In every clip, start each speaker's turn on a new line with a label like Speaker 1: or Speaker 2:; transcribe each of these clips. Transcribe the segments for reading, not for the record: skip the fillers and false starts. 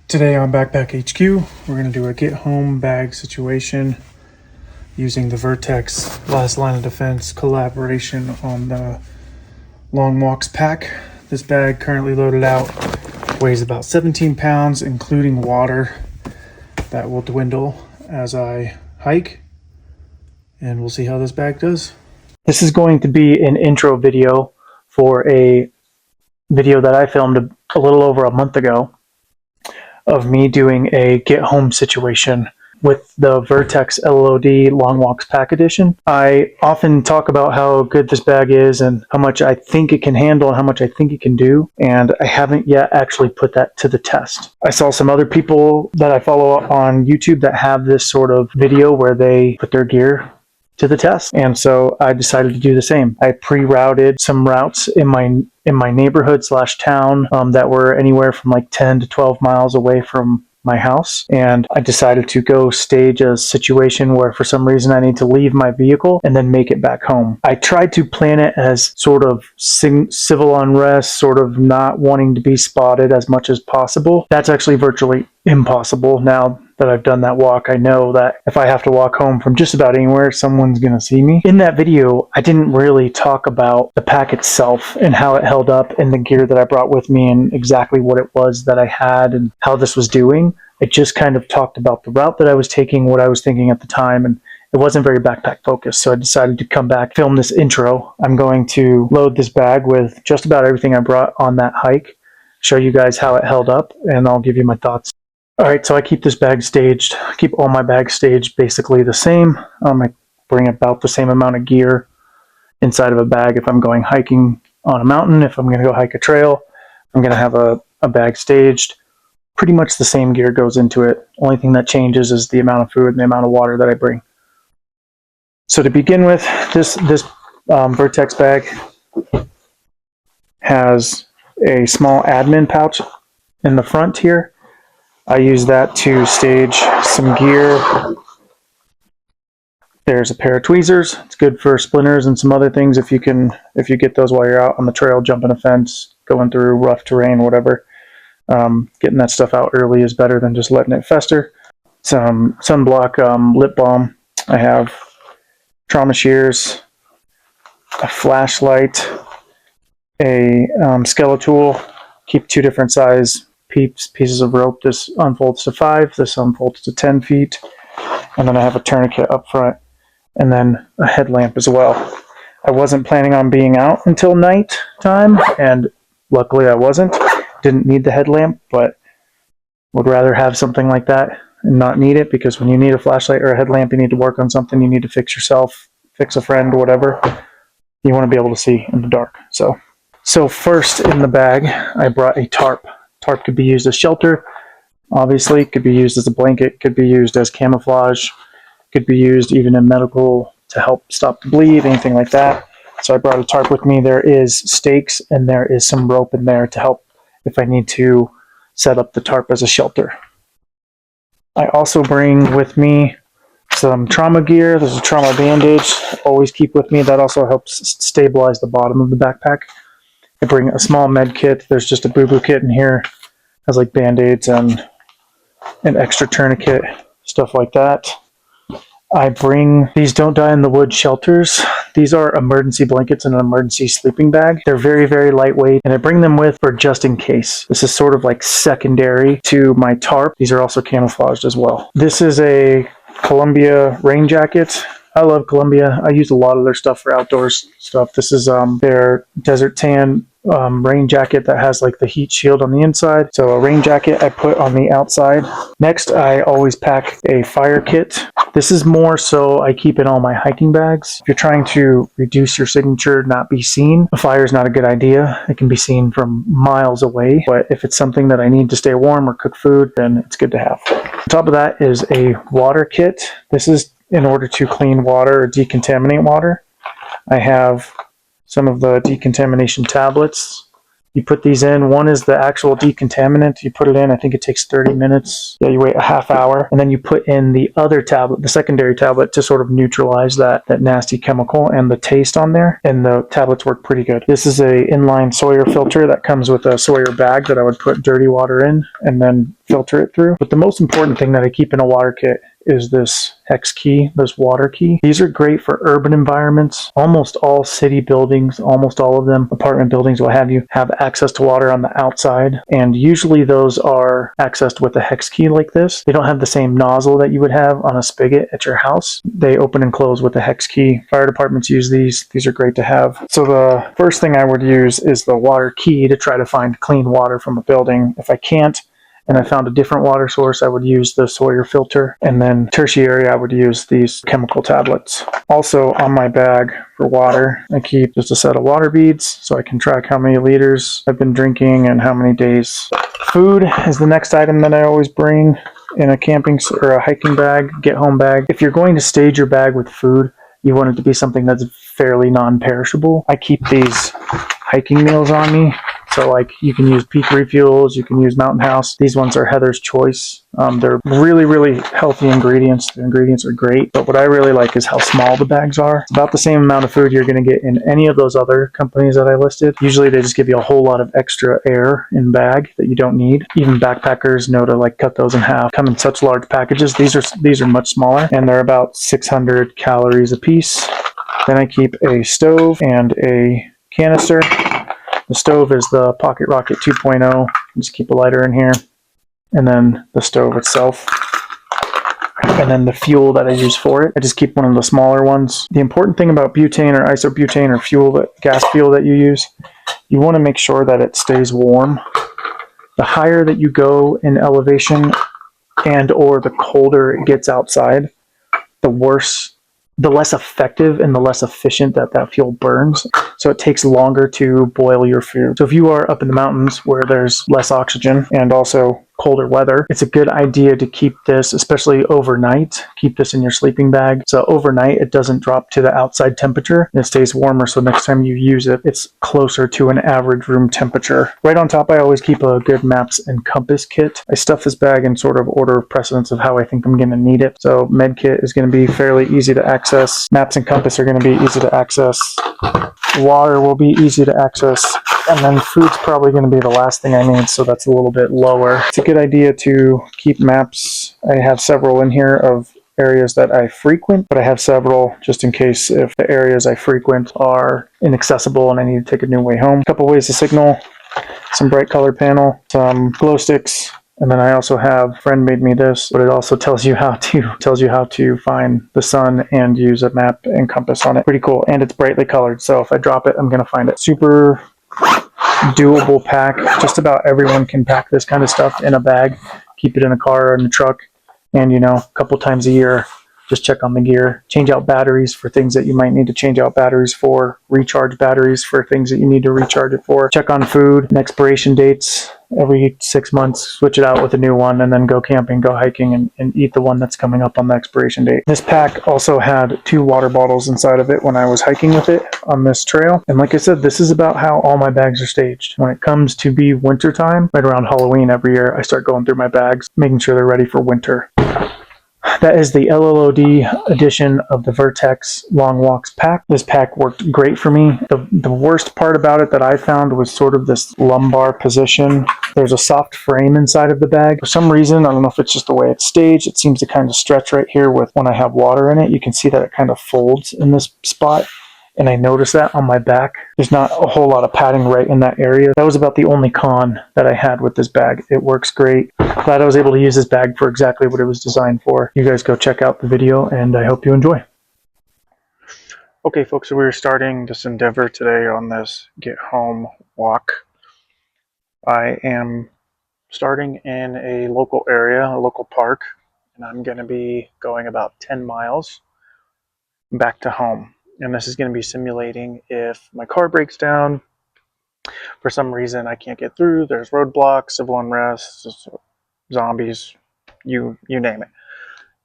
Speaker 1: Today on Backpack HQ, we're going to do a get home bag situation using the Vertx Last Line of Defense collaboration on the Long Walks pack. This bag currently loaded out weighs about 17 pounds, including water. That will dwindle as I hike, and we'll see how this bag does. This is going to be an intro video for a video that I filmed a little over a month ago of me doing a get home situation with the Vertx LOD Long Walks Pack Edition. I often talk about how good this bag is and how much I think it can handle and how much I think it can do, and I haven't yet actually put that to the test. I saw some other people that I follow on YouTube that have this sort of video where they put their gear to the test, and so I decided to do the same. I pre-routed some routes in my neighborhood / town that were anywhere from like 10 to 12 miles away from my house, and I decided to go stage a situation where for some reason I need to leave my vehicle and then make it back home. I tried to plan it as sort of civil unrest, sort of not wanting to be spotted as much as possible. That's actually virtually impossible. Now that I've done that walk, I know that if I have to walk home from just about anywhere, someone's gonna see me. In that video, I didn't really talk about the pack itself and how it held up and the gear that I brought with me and exactly what it was that I had and how this was doing. I just kind of talked about the route that I was taking, what I was thinking at the time, and it wasn't very backpack focused, so I decided to come back, film this intro. I'm going to load this bag with just about everything I brought on that hike, show you guys how it held up, and I'll give you my thoughts. Alright, so I keep this bag staged. I keep all my bags staged basically the same. I bring about the same amount of gear inside of a bag if I'm going hiking on a mountain. If I'm going to go hike a trail, I'm going to have a bag staged. Pretty much the same gear goes into it. Only thing that changes is the amount of food and the amount of water that I bring. So to begin with, this Vertx bag has a small admin pouch in the front here. I use that to stage some gear. There's a pair of tweezers. It's good for splinters and some other things if you get those while you're out on the trail, jumping a fence, going through rough terrain, whatever. Getting that stuff out early is better than just letting it fester. Some sunblock lip balm. I have trauma shears, a flashlight, a skeletal. Keep 2 different size pieces of rope. This unfolds to 5, this unfolds to 10 feet, and then I have a tourniquet up front, and then a headlamp as well. I wasn't planning on being out until night time, and luckily I wasn't. Didn't need the headlamp, but would rather have something like that and not need it, because when you need a flashlight or a headlamp, you need to work on something, you need to fix yourself, fix a friend, whatever. You want to be able to see in the dark. So first in the bag, I brought a tarp. Tarp could be used as shelter, obviously, could be used as a blanket, could be used as camouflage, could be used even in medical to help stop the bleed, anything like that. So I brought a tarp with me. There is stakes and there is some rope in there to help if I need to set up the tarp as a shelter. I also bring with me some trauma gear. There's a trauma bandage, always keep with me. That also helps stabilize the bottom of the backpack. I bring a small med kit. There's just a boo-boo kit in here. It has like band-aids and an extra tourniquet, stuff like that. I bring these Don't Die in the Woods shelters. These are emergency blankets in an emergency sleeping bag. They're very, very lightweight, and I bring them with for just in case. This is sort of like secondary to my tarp. These are also camouflaged as well. This is a Columbia rain jacket. I love Columbia. I use a lot of their stuff for outdoors stuff. This is their desert tan rain jacket that has like the heat shield on the inside. So a rain jacket I put on the outside. Next, I always pack a fire kit. This is more so I keep in all my hiking bags. If you're trying to reduce your signature, not be seen, a fire is not a good idea. It can be seen from miles away. But if it's something that I need to stay warm or cook food, then it's good to have. On top of that is a water kit. This is in order to clean water or decontaminate water. I have some of the decontamination tablets You put these in. One is the actual decontaminant. You put it in. I think it takes 30 minutes. Yeah, you wait a half hour. And then you put in the other tablet, the secondary tablet, to sort of neutralize that nasty chemical and the taste on there. And the tablets work pretty good. This is a inline Sawyer filter that comes with a Sawyer bag that I would put dirty water in and then filter it through. But the most important thing that I keep in a water kit is this hex key, this water key. These are great for urban environments. Almost all city buildings, almost all of them, apartment buildings, what have you, have access to water on the outside. And usually those are accessed with a hex key like this. They don't have the same nozzle that you would have on a spigot at your house. They open and close with a hex key. Fire departments use these. These are great to have. So the first thing I would use is the water key to try to find clean water from a building. If I can't, and I found a different water source, I would use the Sawyer filter. And then tertiary, I would use these chemical tablets. Also on my bag for water, I keep just a set of water beads so I can track how many liters I've been drinking and how many days. Food is the next item that I always bring in a camping or a hiking bag, get home bag. If you're going to stage your bag with food, you want it to be something that's fairly non-perishable. I keep these hiking meals on me. So like you can use Peak Refuels, you can use Mountain House. These ones are Heather's Choice. They're really, really healthy ingredients. The ingredients are great. But what I really like is how small the bags are. It's about the same amount of food you're going to get in any of those other companies that I listed. Usually they just give you a whole lot of extra air in bag that you don't need. Even backpackers know to like cut those in half. Come in such large packages. These are much smaller and they're about 600 calories a piece. Then I keep a stove and a canister. The stove is the Pocket Rocket 2.0. Just keep a lighter in here. And then the stove itself. And then the fuel that I use for it. I just keep one of the smaller ones. The important thing about butane or isobutane or fuel, gas fuel that you use, you want to make sure that it stays warm. The higher that you go in elevation and or the colder it gets outside, the worse, the less effective and the less efficient that fuel burns. So it takes longer to boil your food. So if you are up in the mountains where there's less oxygen and also colder weather, it's a good idea to keep this, especially overnight, keep this in your sleeping bag. So overnight, it doesn't drop to the outside temperature. It stays warmer. So next time you use it, it's closer to an average room temperature. Right on top, I always keep a good maps and compass kit. I stuff this bag in sort of order of precedence of how I think I'm going to need it. So med kit is going to be fairly easy to access. Maps and compass are going to be easy to access. Water will be easy to access. And then food's probably going to be the last thing I need, so that's a little bit lower. It's a good idea to keep maps. I have several in here of areas that I frequent, but I have several just in case if the areas I frequent are inaccessible and I need to take a new way home. A couple ways to signal, some bright color panel, some glow sticks, and then I also have, a friend made me this, but it also tells you how to find the sun and use a map and compass on it. Pretty cool, and it's brightly colored, so if I drop it, I'm going to find it. Super doable pack. Just about everyone can pack this kind of stuff in a bag, keep it in a car or in a truck, and a couple times a year, just check on the gear, change out batteries for things that you might need to change out batteries for, recharge batteries for things that you need to recharge it for, check on food and expiration dates every 6 months, switch it out with a new one, and then go camping, go hiking, and eat the one that's coming up on the expiration date. This pack also had 2 water bottles inside of it when I was hiking with it on this trail. And like I said, this is about how all my bags are staged. When it comes to be wintertime, right around Halloween every year, I start going through my bags, making sure they're ready for winter. That is the LLOD edition of the Vertx Long Walks pack. This pack worked great for me. The worst part about it that I found was sort of this lumbar position. There's a soft frame inside of the bag. For some reason, I don't know if it's just the way it's staged, it seems to kind of stretch right here with when I have water in it. You can see that it kind of folds in this spot. And I noticed that on my back. There's not a whole lot of padding right in that area. That was about the only con that I had with this bag. It works great. Glad I was able to use this bag for exactly what it was designed for. You guys go check out the video, and I hope you enjoy. Okay, folks, so we're starting this endeavor today on this get home walk. I am starting in a local area, a local park, and I'm going to be going about 10 miles back to home. And this is going to be simulating if my car breaks down, for some reason I can't get through, there's roadblocks, civil unrest, zombies, you name it.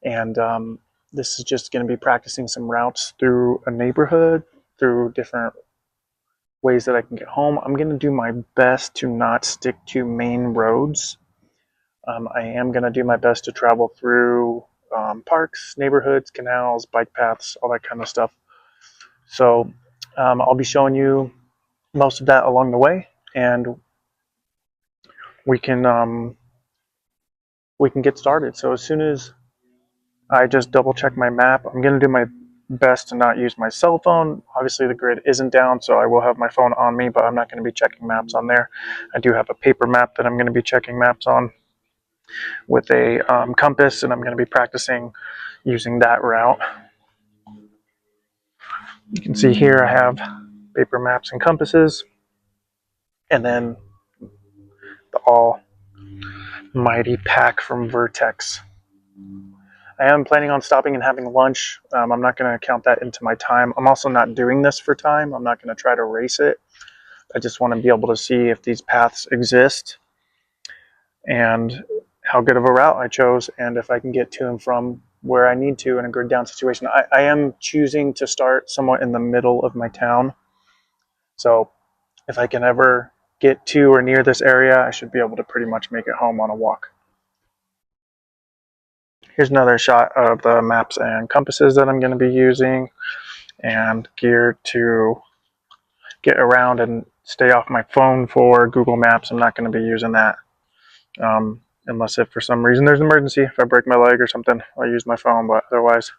Speaker 1: And this is just going to be practicing some routes through a neighborhood, through different ways that I can get home. I'm going to do my best to not stick to main roads. I am going to do my best to travel through parks, neighborhoods, canals, bike paths, all that kind of stuff. So I'll be showing you most of that along the way, and we can get started. So as soon as I just double check my map, I'm going to do my best to not use my cell phone. Obviously the grid isn't down, so I will have my phone on me, but I'm not going to be checking maps on there. I do have a paper map that I'm going to be checking maps on with a compass, and I'm going to be practicing using that route. You can see here I have paper maps and compasses, and then the almighty pack from Vertx. I am planning on stopping and having lunch. I'm not going to count that into my time. I'm also not doing this for time. I'm not going to try to race it. I just want to be able to see if these paths exist and how good of a route I chose, and if I can get to and from where I need to in a grid down situation. I am choosing to start somewhat in the middle of my town. So if I can ever get to or near this area, I should be able to pretty much make it home on a walk. Here's another shot of the maps and compasses that I'm going to be using, and geared to get around and stay off my phone for Google Maps. I'm not going to be using that unless if for some reason there's an emergency. If I break my leg or something, I'll use my phone, but otherwise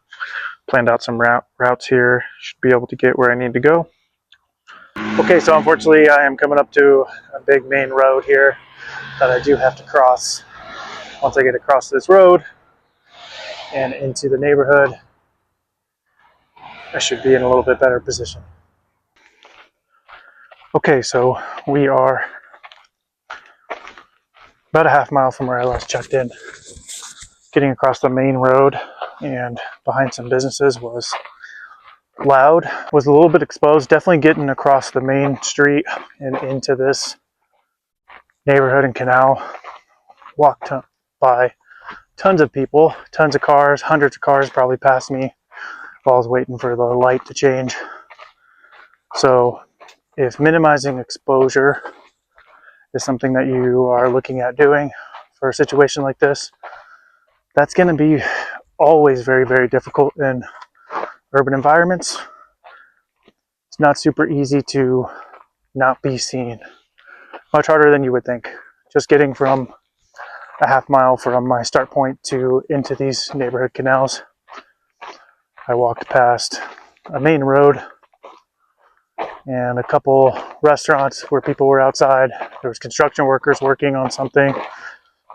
Speaker 1: planned out some routes here. Should be able to get where I need to go. Okay, so unfortunately I am coming up to a big main road here that I do have to cross. Once I get across this road and into the neighborhood, I should be in a little bit better position. Okay, so we are about a half mile from where I last checked in. Getting across the main road and behind some businesses was loud, was a little bit exposed. Definitely getting across the main street and into this neighborhood and canal. Walked by tons of people, tons of cars, hundreds of cars probably passed me while I was waiting for the light to change. So if minimizing exposure is something that you are looking at doing for a situation like this, that's going to be always very, very difficult in urban environments. It's not super easy to not be seen. Much harder than you would think. Just getting from a half mile from my start point to into these neighborhood canals, I walked past a main road and a couple restaurants where people were outside. There was construction workers working on something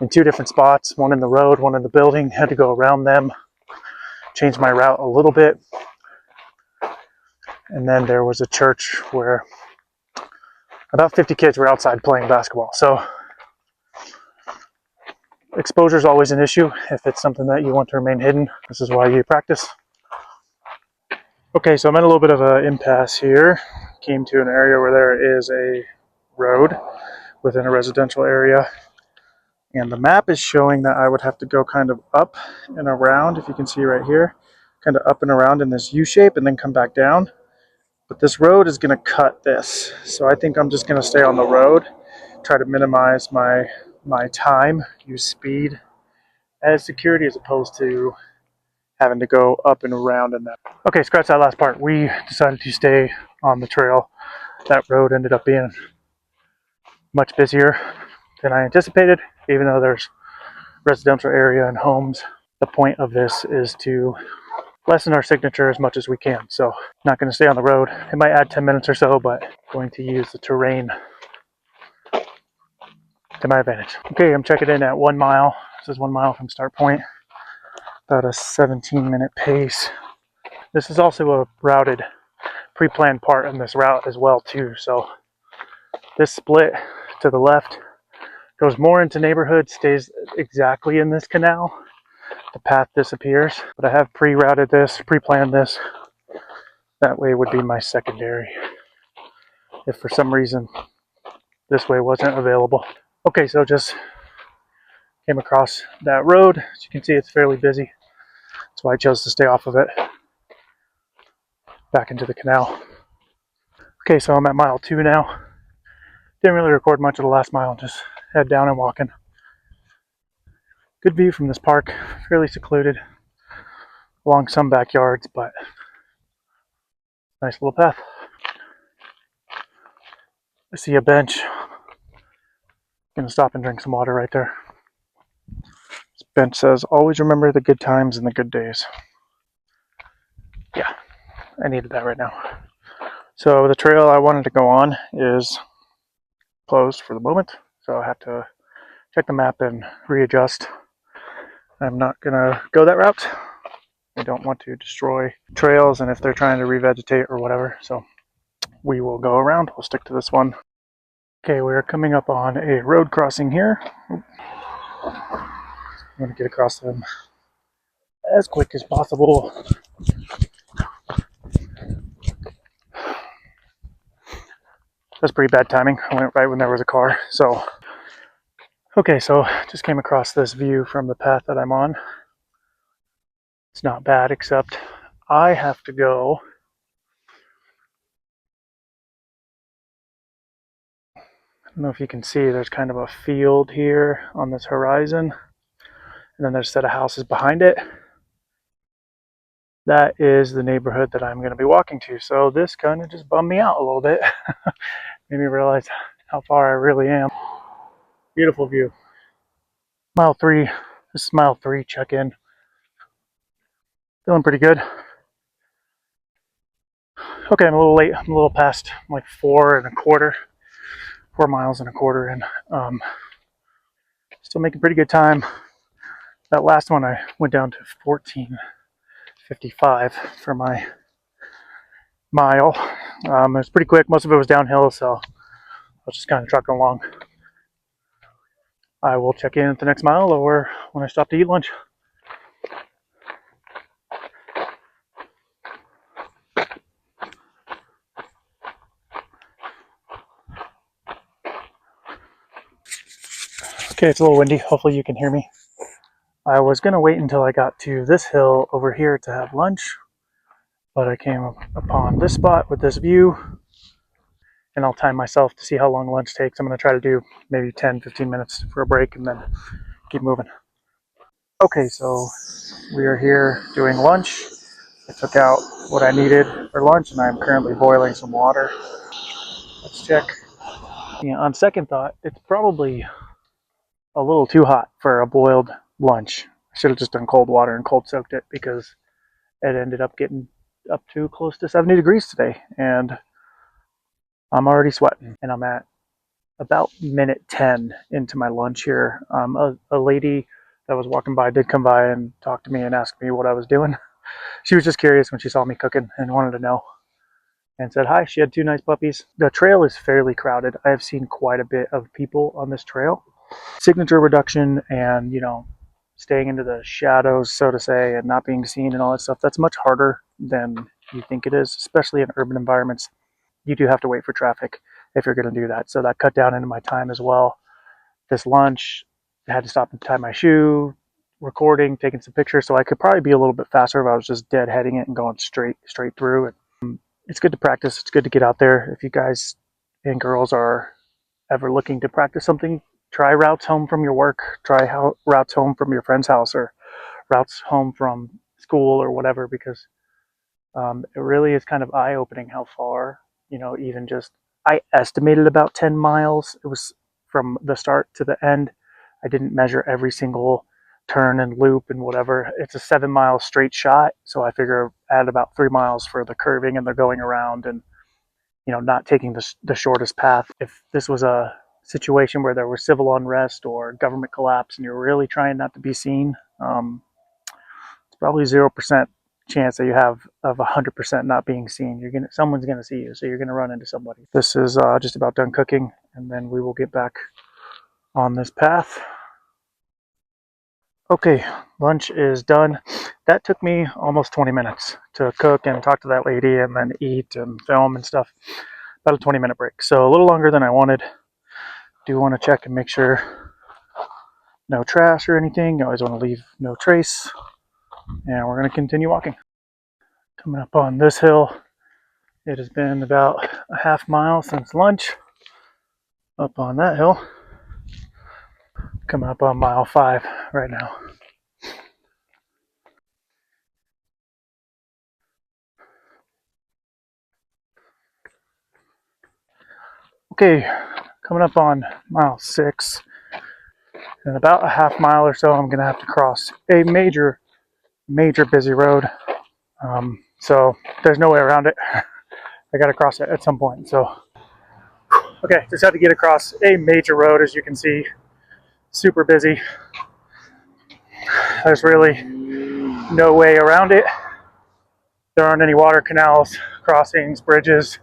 Speaker 1: in two different spots, one in the road, one in the building. Had to go around them, change my route a little bit. And then there was a church where about 50 kids were outside playing basketball. So exposure is always an issue if it's something that you want to remain hidden. This is why you practice. Okay, so I'm at a little bit of an impasse here. Came to an area where there is a road within a residential area, and the map is showing that I would have to go kind of up and around, if you can see right here, kind of up and around in this U shape and then come back down. But this road is going to cut this, so I think I'm just going to stay on the road, try to minimize my time, use speed as security as opposed to having to go up and around in that. Okay, scratch that last part. We decided to stay on the trail. That road ended up being much busier than I anticipated, even though there's residential area and homes. The point of this is to lessen our signature as much as we can. So not going to stay on the road. It might add 10 minutes or so, but going to use the terrain to my advantage. Okay, I'm checking in at 1 mile. This is 1 mile from start point. About a 17-minute pace. This is also a routed, pre-planned part in this route as well too. So this split to the left goes more into neighborhood, stays exactly in this canal. The path disappears, but I have pre-routed this, pre-planned this. That way would be my secondary if for some reason this way wasn't available. Okay, so just came across that road. As you can see, it's fairly busy. That's why I chose to stay off of it. Back into the canal. Okay, so I'm at mile 2 now. Didn't really record much of the last mile, just head down and walking. Good view from this park, fairly secluded along some backyards, but nice little path. I see a bench. Gonna stop and drink some water right there. This bench says, always remember the good times and the good days. Yeah, I needed that right now. So the trail I wanted to go on is closed for the moment, so I have to check the map and readjust. I'm not gonna go that route. I don't want to destroy trails, and if they're trying to revegetate or whatever, so we will go around. We'll stick to this one. Okay, we're coming up on a road crossing here. I'm gonna get across them as quick as possible. That's pretty bad timing. I went right when there was a car. So, okay, so just came across this view from the path that I'm on. It's not bad, except I have to go. I don't know if you can see, there's kind of a field here on this horizon, and then there's a set of houses behind it. That is the neighborhood that I'm going to be walking to. So this kind of just bummed me out a little bit. Made me realize how far I really am. Beautiful view. Mile 3. This is mile 3 check-in. Feeling pretty good. Okay, I'm a little late. I'm a little past like 4 miles and a quarter, and still making pretty good time. That last one I went down to 14:55 for my mile. It was pretty quick. Most of it was downhill, so I was just kind of trucking along. I will check in at the next mile or when I stop to eat lunch. Okay, it's a little windy. Hopefully you can hear me. I was going to wait until I got to this hill over here to have lunch, but I came upon this spot with this view, and I'll time myself to see how long lunch takes. I'm going to try to do maybe 10-15 minutes for a break and then keep moving. Okay, so we are here doing lunch. I took out what I needed for lunch, and I'm currently boiling some water. Let's check. Yeah, on second thought, it's probably a little too hot for a boiled lunch. I should have just done cold water and cold soaked it, because it ended up getting up to close to 70 degrees today, and I'm already sweating, and I'm at about minute 10 into my lunch here. A lady that was walking by did come by and talk to me and ask me what I was doing. She was just curious when she saw me cooking and wanted to know, and said hi. She had 2 nice puppies. The trail is fairly crowded. I have seen quite a bit of people on this trail. Signature reduction and, staying into the shadows, so to say, and not being seen and all that stuff, that's much harder than you think it is, especially in urban environments. You do have to wait for traffic if you're going to do that. So that cut down into my time as well. This lunch, I had to stop and tie my shoe, recording, taking some pictures, so I could probably be a little bit faster if I was just deadheading it and going straight through it. It's good to practice. It's good to get out there. If you guys and girls are ever looking to practice something, try routes home from your work, try routes home from your friend's house, or routes home from school or whatever, because it really is kind of eye-opening how far, even just, I estimated about 10 miles. It was from the start to the end. I didn't measure every single turn and loop and whatever. It's a 7-mile straight shot, so I figure add about 3 miles for the curving and the going around, and not taking the shortest path. If this was a situation where there was civil unrest or government collapse and you're really trying not to be seen, it's probably 0% chance that you have of 100% not being seen. Someone's gonna see you, so you're gonna run into somebody. This is just about done cooking, and then we will get back on this path. Okay, lunch is done. That took me almost 20 minutes to cook and talk to that lady and then eat and film and stuff. About a 20-minute break, so a little longer than I wanted. Do want to check and make sure no trash or anything. You always want to leave no trace. And we're going to continue walking. Coming up on this hill, It has been about a half mile since lunch up on that hill. Coming up on mile 5 right now. Okay, coming up on mile 6. In about a half mile or so, I'm going to have to cross a major busy road. So there's no way around it. I got to cross it at some point. So, okay, just had to get across a major road, as you can see. Super busy. There's really no way around it. There aren't any water canals, crossings, bridges,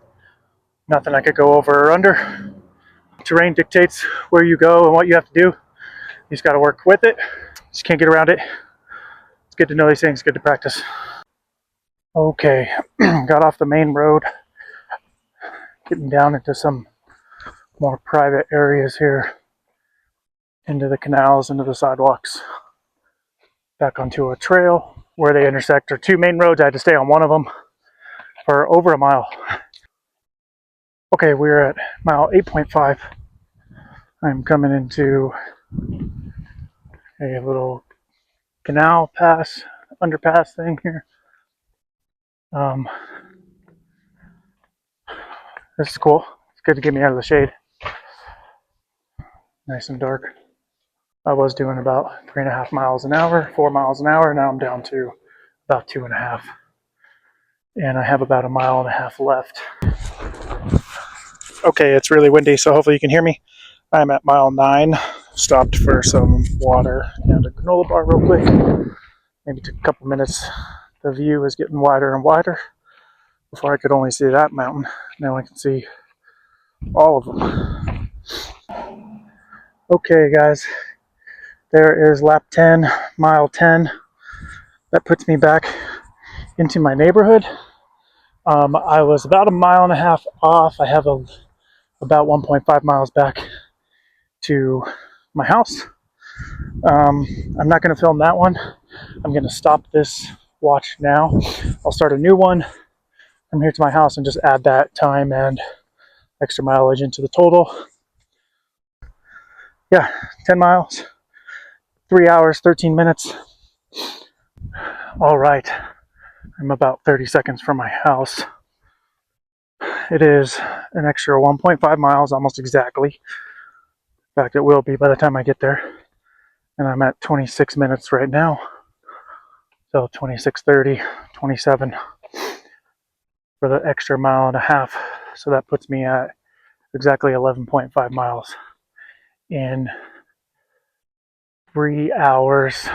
Speaker 1: nothing I could go over or under. Terrain dictates where you go and what you have to do. You just got to work with it. Just can't get around it. It's good to know these things, good to practice. Okay, got off the main road, getting down into some more private areas here, into the canals, into the sidewalks, back onto a trail where they intersect. There are 2 main roads. I had to stay on one of them for over a mile. Okay, we're at mile 8.5. I'm coming into a little canal pass, underpass thing here. This is cool. It's good to get me out of the shade. Nice and dark. I was doing about 3.5 miles an hour, 4 miles an hour. Now I'm down to about 2.5. And I have about a mile and a half left. Okay, it's really windy, so hopefully you can hear me. I'm at mile 9. Stopped for some water and a granola bar real quick. Maybe took a couple minutes. The view is getting wider and wider. Before I could only see that mountain. Now I can see all of them. Okay, guys. There is lap 10, mile 10. That puts me back into my neighborhood. I was about a mile and a half off. I have about 1.5 miles back to my house. I'm not going to film that one. I'm going to stop this watch now. I'll start a new one from here to my house and just add that time and extra mileage into the total. Yeah, 10 miles, 3 hours, 13 minutes. All right, I'm about 30 seconds from my house. It is an extra 1.5 miles, almost exactly. In fact, it will be by the time I get there. And I'm at 26 minutes right now. So 26:30, 27 for the extra mile and a half. So that puts me at exactly 11.5 miles in 3 hours,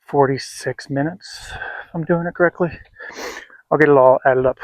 Speaker 1: 46 minutes, if I'm doing it correctly. I'll get it all added up.